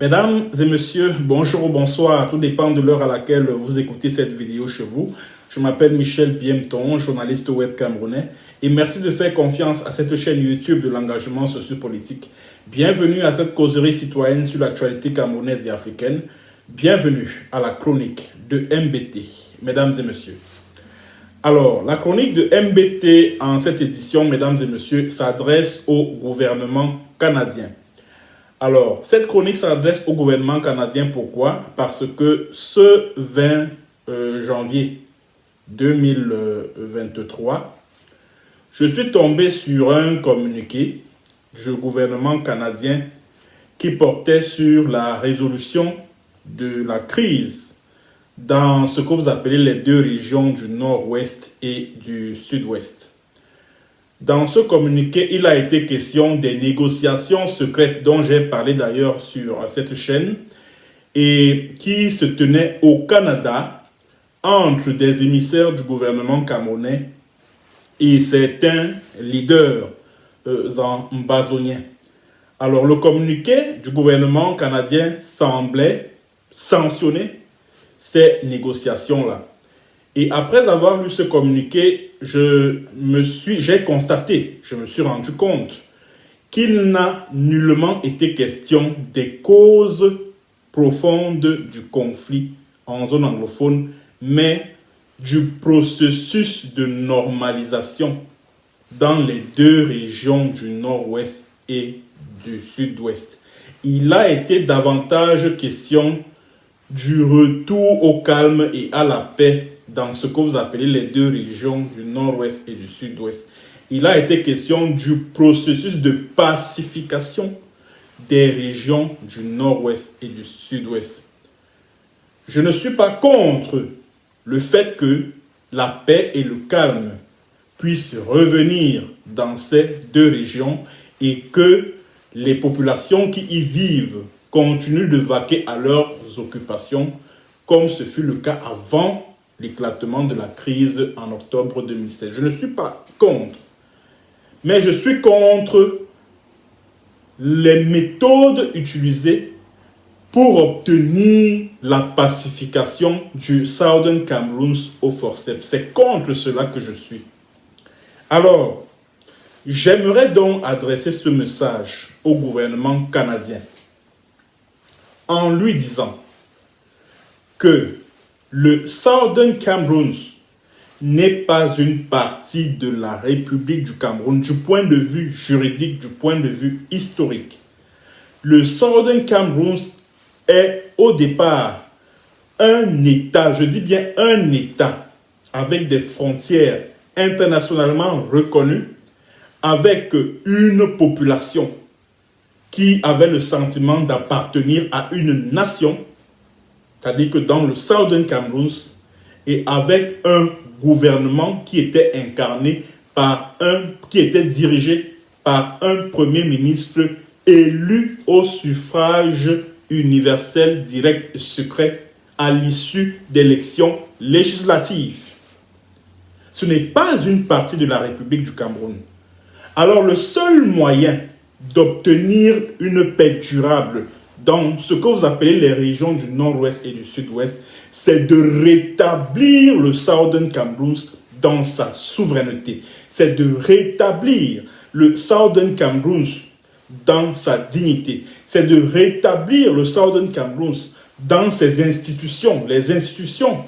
Mesdames et messieurs, bonjour ou bonsoir, tout dépend de l'heure à laquelle vous écoutez cette vidéo chez vous. Je m'appelle Michel Piemton, journaliste web camerounais, et merci de faire confiance à cette chaîne YouTube de l'engagement sociopolitique. Bienvenue à cette causerie citoyenne sur l'actualité camerounaise et africaine. Bienvenue à la chronique de MBT, mesdames et messieurs. Alors, la chronique de MBT en cette édition, mesdames et messieurs, s'adresse au gouvernement canadien. Alors, cette chronique s'adresse au gouvernement canadien. Pourquoi? Parce que ce 20 janvier 2023, je suis tombé sur un communiqué du gouvernement canadien qui portait sur la résolution de la crise dans ce que vous appelez les deux régions du nord-ouest et du sud-ouest. Dans ce communiqué, il a été question des négociations secrètes dont j'ai parlé d'ailleurs sur cette chaîne et qui se tenaient au Canada entre des émissaires du gouvernement camerounais et certains leaders ambazoniens. Alors le communiqué du gouvernement canadien semblait sanctionner ces négociations-là. Et après avoir lu ce communiqué, je me suis rendu compte qu'il n'a nullement été question des causes profondes du conflit en zone anglophone, mais du processus de normalisation dans les deux régions du nord-ouest et du sud-ouest. Il a été davantage question du retour au calme et à la paix dans ce que vous appelez les deux régions du nord-ouest et du sud-ouest. Il a été question du processus de pacification des régions du nord-ouest et du sud-ouest. Je ne suis pas contre le fait que la paix et le calme puissent revenir dans ces deux régions et que les populations qui y vivent continuent de vaquer à leurs occupations, comme ce fut le cas avant l'éclatement de la crise en octobre 2016. Je ne suis pas contre, mais je suis contre les méthodes utilisées pour obtenir la pacification du Southern Cameroun au forceps. C'est contre cela que je suis. Alors, j'aimerais donc adresser ce message au gouvernement canadien en lui disant que le Southern Cameroun n'est pas une partie de la République du Cameroun du point de vue juridique, du point de vue historique. Le Southern Cameroun est au départ un État, je dis bien un État, avec des frontières internationalement reconnues, avec une population qui avait le sentiment d'appartenir à une nation, c'est-à-dire que dans le Southern Cameroun, et avec un gouvernement qui était incarné qui était dirigé par un premier ministre élu au suffrage universel, direct et secret à l'issue d'élections législatives. Ce n'est pas une partie de la République du Cameroun. Alors le seul moyen d'obtenir une paix durable dans ce que vous appelez les régions du nord-ouest et du sud-ouest, c'est de rétablir le Southern Cameroun dans sa souveraineté. C'est de rétablir le Southern Cameroun dans sa dignité. C'est de rétablir le Southern Cameroun dans ses institutions, les institutions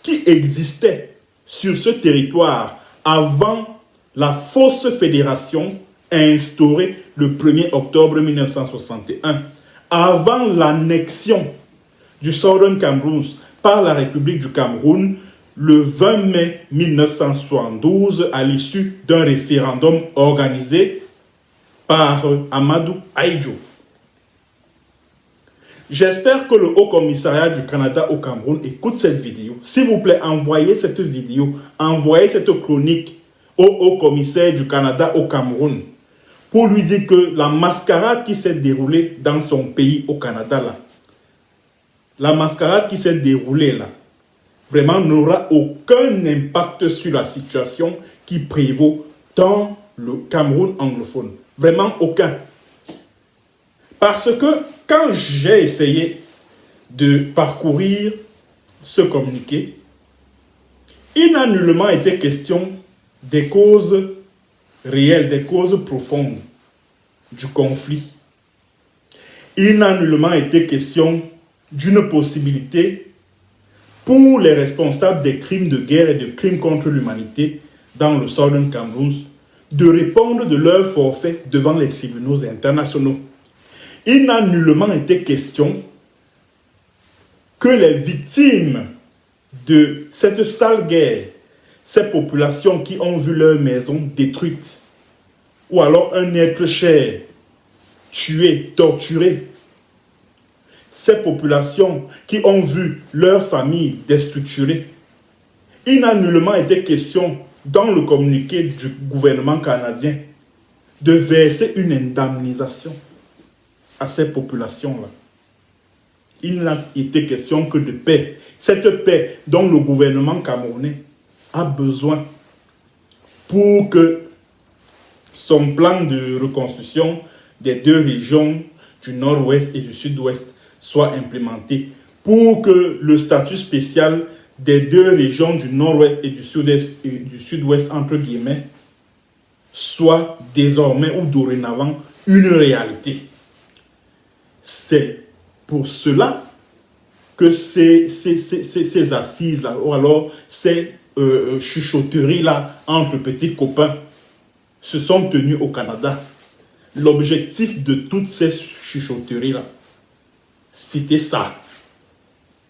qui existaient sur ce territoire avant la fausse fédération instaurée le 1er octobre 1961. Avant l'annexion du Southern Cameroun par la République du Cameroun le 20 mai 1972 à l'issue d'un référendum organisé par Amadou Ahidjo. J'espère que le Haut Commissariat du Canada au Cameroun écoute cette vidéo. S'il vous plaît, envoyez cette vidéo, envoyez cette chronique au Haut Commissaire du Canada au Cameroun pour lui dire que la mascarade qui s'est déroulée dans son pays au Canada, là, la mascarade qui s'est déroulée là, vraiment n'aura aucun impact sur la situation qui prévaut dans le Cameroun anglophone. Vraiment aucun. Parce que quand j'ai essayé de parcourir ce communiqué, il n'a nullement été question des causes réelles, des causes profondes du conflit. Il n'a nullement été question d'une possibilité pour les responsables des crimes de guerre et de crimes contre l'humanité dans le Southern Cameroun de répondre de leur forfait devant les tribunaux internationaux. Il n'a nullement été question que les victimes de cette sale guerre, ces populations qui ont vu leurs maisons détruites, ou alors un être cher tué, torturé, ces populations qui ont vu leurs familles déstructurées, il n'a nullement été question dans le communiqué du gouvernement canadien de verser une indemnisation à ces populations-là. Il n'a été question que de paix. Cette paix dont le gouvernement camerounais a besoin pour que son plan de reconstruction des deux régions du nord-ouest et du sud-ouest soit implémenté, pour que le statut spécial des deux régions du nord-ouest et du sud-ouest, entre guillemets, soit désormais ou dorénavant une réalité. C'est pour cela que ces assises-là, ou alors ces chuchotteries-là entre petits copains se sont tenues au Canada. L'objectif de toutes ces chuchotteries-là, c'était ça.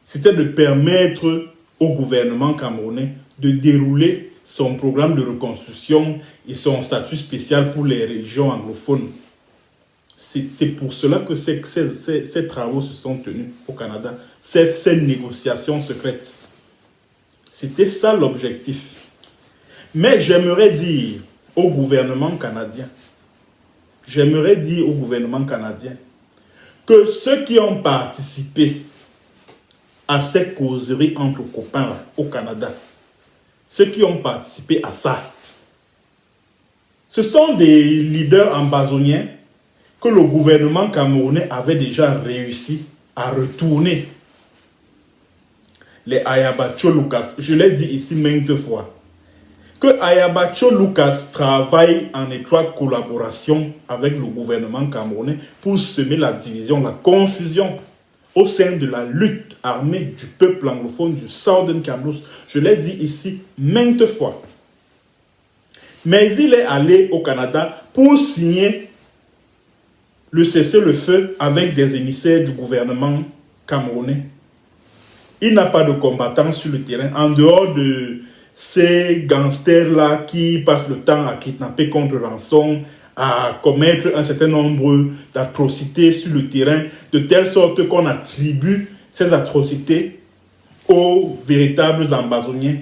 C'était de permettre au gouvernement camerounais de dérouler son programme de reconstruction et son statut spécial pour les régions anglophones. C'est pour cela que ces travaux se sont tenus au Canada, ces négociations secrètes. C'était ça l'objectif. Mais j'aimerais dire au gouvernement canadien, que ceux qui ont participé à ces causeries entre copains là, au Canada, ceux qui ont participé à ça, ce sont des leaders ambazoniens que le gouvernement camerounais avait déjà réussi à retourner. Les Ayabacho Lucas, je l'ai dit ici maintes fois, que Ayabacho Lucas travaille en étroite collaboration avec le gouvernement camerounais pour semer la division, la confusion au sein de la lutte armée du peuple anglophone du Southern Cameroun. Je l'ai dit ici maintes fois. Mais il est allé au Canada pour signer le cessez-le-feu avec des émissaires du gouvernement camerounais. Il n'a pas de combattants sur le terrain, en dehors de ces gangsters-là qui passent le temps à kidnapper contre rançon, à commettre un certain nombre d'atrocités sur le terrain, de telle sorte qu'on attribue ces atrocités aux véritables ambazoniens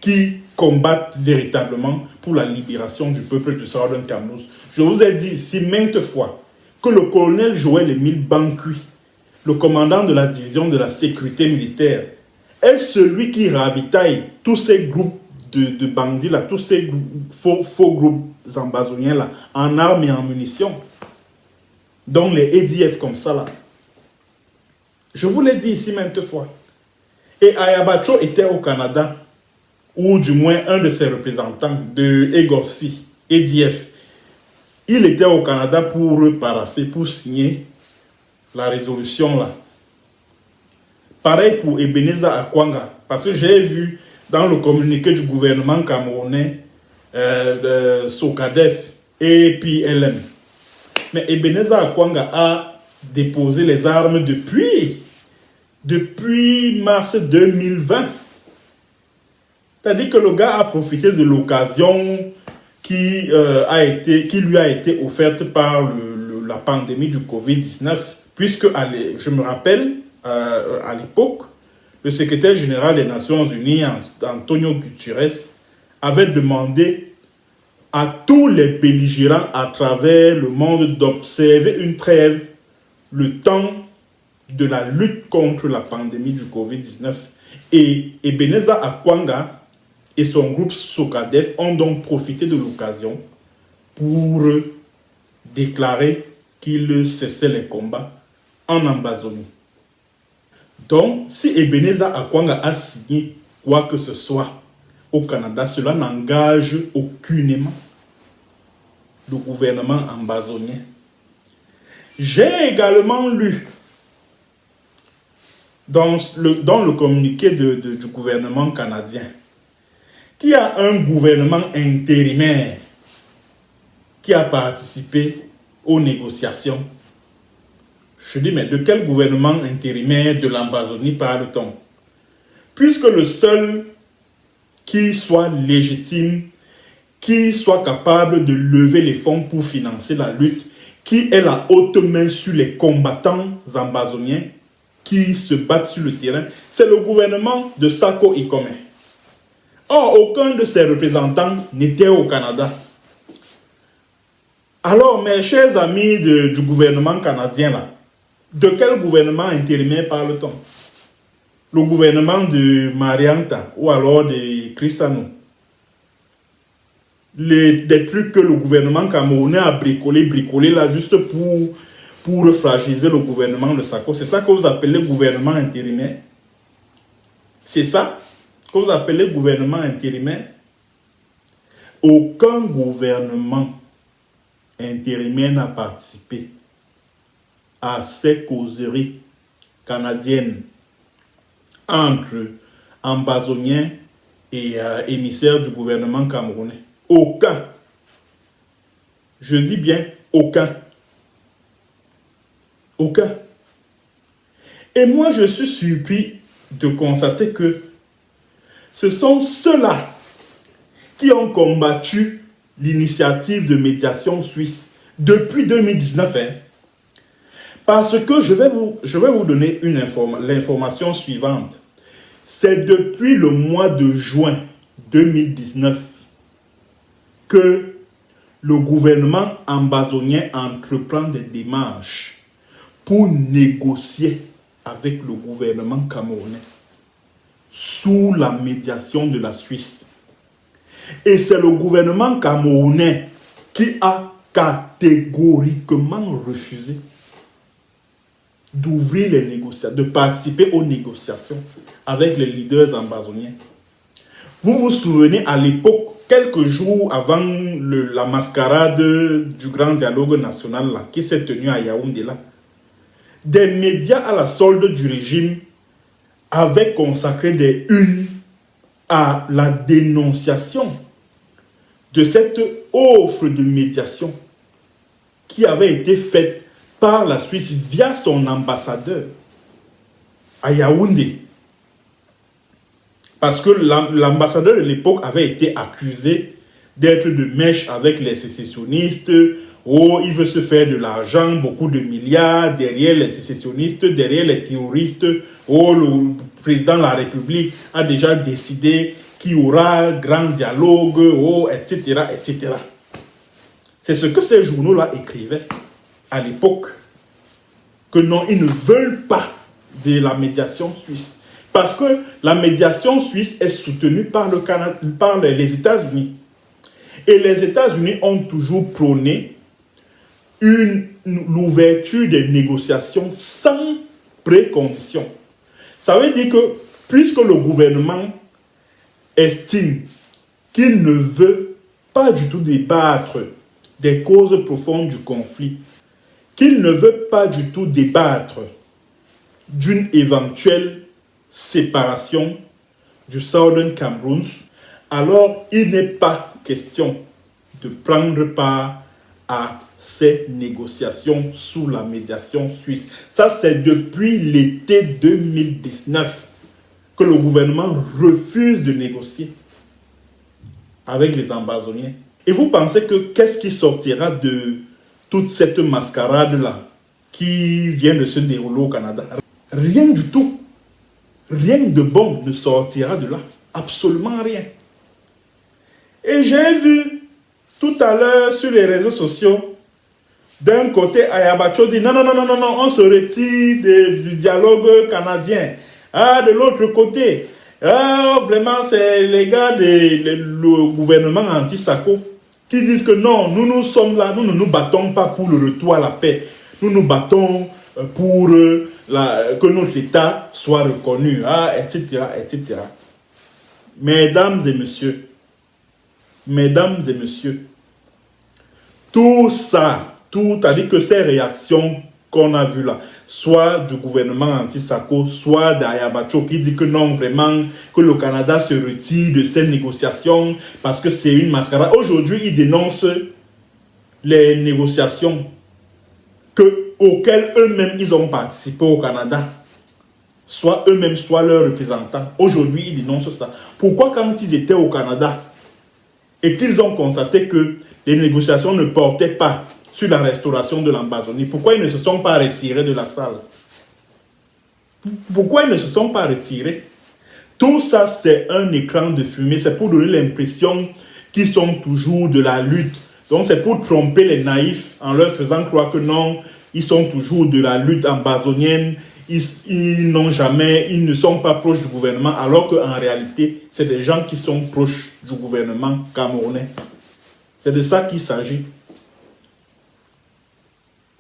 qui combattent véritablement pour la libération du peuple du Southern Cameroun. Je vous ai dit ici maintes fois que le colonel Joël-Émile Bancui, le commandant de la division de la sécurité militaire, est celui qui ravitaille tous ces groupes de bandits là, tous ces faux groupes ambazoniens là, en armes et en munitions, dont les ADF comme ça là. Je vous l'ai dit ici maintes fois. Et Ayabacho était au Canada, ou du moins un de ses représentants de EGOFC, ADF. Il était au Canada pour parapher, pour signer la résolution là. Pareil pour Ebenezer Akwanga, parce que j'ai vu dans le communiqué du gouvernement camerounais, SOCADEF et PLM. Mais Ebenezer Akwanga a déposé les armes depuis mars 2020. C'est-à-dire que le gars a profité de l'occasion qui lui a été offerte par la pandémie du Covid-19, puisque, je me rappelle, à l'époque, le secrétaire général des Nations Unies, Antonio Guterres, avait demandé à tous les belligérants à travers le monde d'observer une trêve le temps de la lutte contre la pandémie du Covid-19. Et Ebenezer Akwanga et son groupe SOCADEF ont donc profité de l'occasion pour déclarer qu'ils cessaient les combats en Ambazonie. Donc, si Ebenezer Akwanga a signé quoi que ce soit au Canada, cela n'engage aucunement le gouvernement ambazonien. J'ai également lu dans le communiqué du gouvernement canadien qu'il y a un gouvernement intérimaire qui a participé aux négociations. Je dis, mais de quel gouvernement intérimaire de l'Ambazonie parle-t-on? Puisque le seul qui soit légitime, qui soit capable de lever les fonds pour financer la lutte, qui est la haute main sur les combattants ambazoniens qui se battent sur le terrain, c'est le gouvernement de Sako Ikome. Or, aucun de ses représentants n'était au Canada. Alors, mes chers amis du gouvernement canadien, là, de quel gouvernement intérimaire parle-t-on? Le gouvernement de Marianta ou alors de Cristano? Des trucs que le gouvernement camerounais a bricolé là, juste pour fragiliser le gouvernement de Sako. C'est ça que vous appelez gouvernement intérimaire? C'est ça que vous appelez gouvernement intérimaire? Aucun gouvernement intérimaire n'a participé à ces causeries canadiennes entre ambazoniens et émissaires du gouvernement camerounais. Aucun. Je dis bien aucun. Aucun. Et moi, je suis surpris de constater que ce sont ceux-là qui ont combattu l'initiative de médiation suisse depuis 2019. Parce que je vais vous donner l'information suivante. C'est depuis le mois de juin 2019 que le gouvernement ambazonien entreprend des démarches pour négocier avec le gouvernement camerounais sous la médiation de la Suisse. Et c'est le gouvernement camerounais qui a catégoriquement refusé d'ouvrir les négociations, de participer aux négociations avec les leaders ambazoniens. Vous vous souvenez, à l'époque, quelques jours avant la mascarade du grand dialogue national là, qui s'est tenu à Yaoundé là, des médias à la solde du régime avaient consacré des unes à la dénonciation de cette offre de médiation qui avait été faite par la Suisse via son ambassadeur à Yaoundé. Parce que l'ambassadeur de l'époque avait été accusé d'être de mèche avec les sécessionnistes. Oh, il veut se faire de l'argent, beaucoup de milliards derrière les sécessionnistes, derrière les terroristes. Oh, le président de la République a déjà décidé qu'il y aura grand dialogue, oh, etc., etc. C'est ce que ces journaux-là écrivaient à l'époque. Que non, ils ne veulent pas de la médiation suisse. Parce que la médiation suisse est soutenue par les États-Unis. Et les États-Unis ont toujours prôné l'ouverture des négociations sans précondition. Ça veut dire que, puisque le gouvernement estime qu'il ne veut pas du tout débattre des causes profondes du conflit, qu'il ne veut pas du tout débattre d'une éventuelle séparation du Southern Cameroun, alors il n'est pas question de prendre part à ces négociations sous la médiation suisse. Ça, c'est depuis l'été 2019 que le gouvernement refuse de négocier avec les ambazoniens. Et vous pensez que qu'est-ce qui sortira de toute cette mascarade-là qui vient de se dérouler au Canada? Rien du tout. Rien de bon ne sortira de là. Absolument rien. Et j'ai vu tout à l'heure sur les réseaux sociaux, d'un côté, Ayabacho dit non, on se retire du dialogue canadien. Ah, de l'autre côté, vraiment, c'est les gars du gouvernement anti-Sako qui disent que non, nous sommes là, nous ne nous battons pas pour le retour à la paix. Nous nous battons pour que notre État soit reconnu, etc., etc. Mesdames et messieurs, tout ça, c'est-à-dire que ces réactions qu'on a vues là, soit du gouvernement anti-Sako, soit d'Ayabacho qui dit que non, vraiment, que le Canada se retire de ces négociations parce que c'est une mascarade. Aujourd'hui, ils dénoncent les négociations auxquelles eux-mêmes ils ont participé au Canada. Soit eux-mêmes, soit leurs représentants. Aujourd'hui, ils dénoncent ça. Pourquoi quand ils étaient au Canada et qu'ils ont constaté que les négociations ne portaient pas sur la restauration de l'Amazonie, pourquoi ils ne se sont pas retirés de la salle? Pourquoi ils ne se sont pas retirés? Tout ça, c'est un écran de fumée. C'est pour donner l'impression qu'ils sont toujours de la lutte. Donc, c'est pour tromper les naïfs en leur faisant croire que non, ils sont toujours de la lutte amazonienne. Ils ne sont pas proches du gouvernement, alors qu'en réalité, c'est des gens qui sont proches du gouvernement camerounais. C'est de ça qu'il s'agit.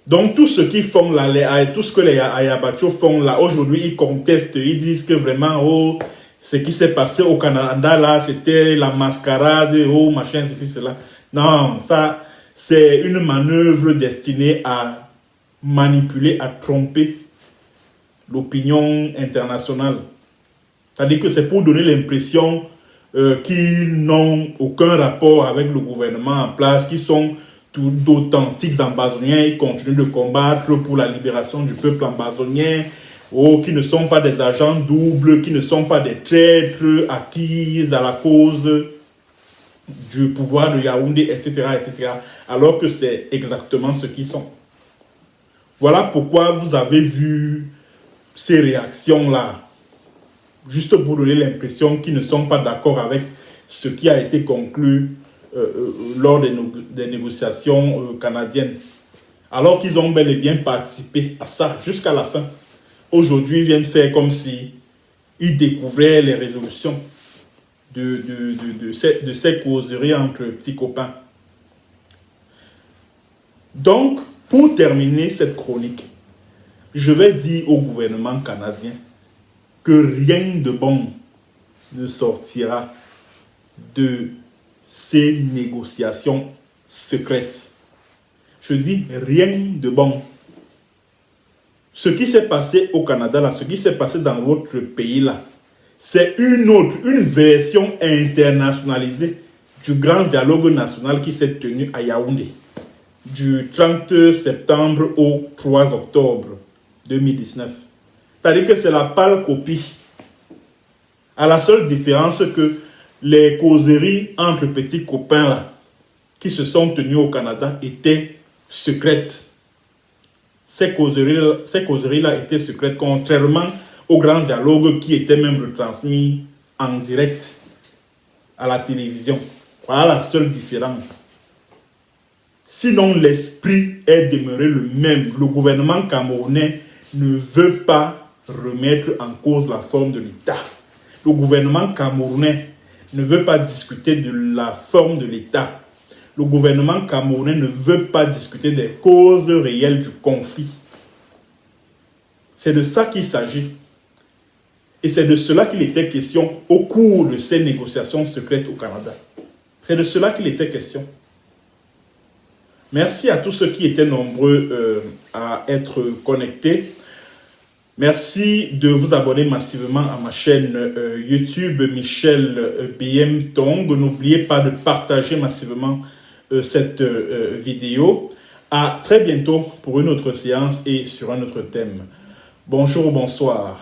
Donc, tout ce qu'ils font là, tout ce que les Ayabacho font là, aujourd'hui, ils contestent, ils disent que vraiment, oh, ce qui s'est passé au Canada là, c'était la mascarade, oh, machin, ceci, cela. Non, ça, c'est une manœuvre destinée à manipuler, à tromper l'opinion internationale. C'est-à-dire que c'est pour donner l'impression qu'ils n'ont aucun rapport avec le gouvernement en place, qu'ils sont d'authentiques amazoniens, ils continuent de combattre pour la libération du peuple amazonien, qui ne sont pas des agents doubles, qui ne sont pas des traîtres acquis à la cause du pouvoir de Yaoundé, etc., etc., alors que c'est exactement ce qu'ils sont. Voilà pourquoi vous avez vu ces réactions-là, juste pour donner l'impression qu'ils ne sont pas d'accord avec ce qui a été conclu lors des négociations canadiennes. Alors qu'ils ont bel et bien participé à ça jusqu'à la fin. Aujourd'hui, ils viennent faire comme si ils découvraient les résolutions de ces causeries entre petits copains. Donc, pour terminer cette chronique, je vais dire au gouvernement canadien que rien de bon ne sortira de ces négociations secrètes. Je dis rien de bon. Ce qui s'est passé au Canada, là, ce qui s'est passé dans votre pays, là, c'est une version internationalisée du grand dialogue national qui s'est tenu à Yaoundé du 30 septembre au 3 octobre 2019. C'est-à-dire que c'est la pâle copie. À la seule différence que les causeries entre petits copains là, qui se sont tenues au Canada étaient secrètes. Ces causeries-là étaient secrètes, contrairement au grand dialogue qui était même retransmis en direct à la télévision. Voilà la seule différence. Sinon, l'esprit est demeuré le même. Le gouvernement camerounais ne veut pas remettre en cause la forme de l'État. Le gouvernement camerounais ne veut pas discuter de la forme de l'État. Le gouvernement camerounais ne veut pas discuter des causes réelles du conflit. C'est de ça qu'il s'agit. Et c'est de cela qu'il était question au cours de ces négociations secrètes au Canada. C'est de cela qu'il était question. Merci à tous ceux qui étaient nombreux à être connectés. Merci de vous abonner massivement à ma chaîne YouTube Michel BM Tong. N'oubliez pas de partager massivement cette vidéo. À très bientôt pour une autre séance et sur un autre thème. Bonjour ou bonsoir.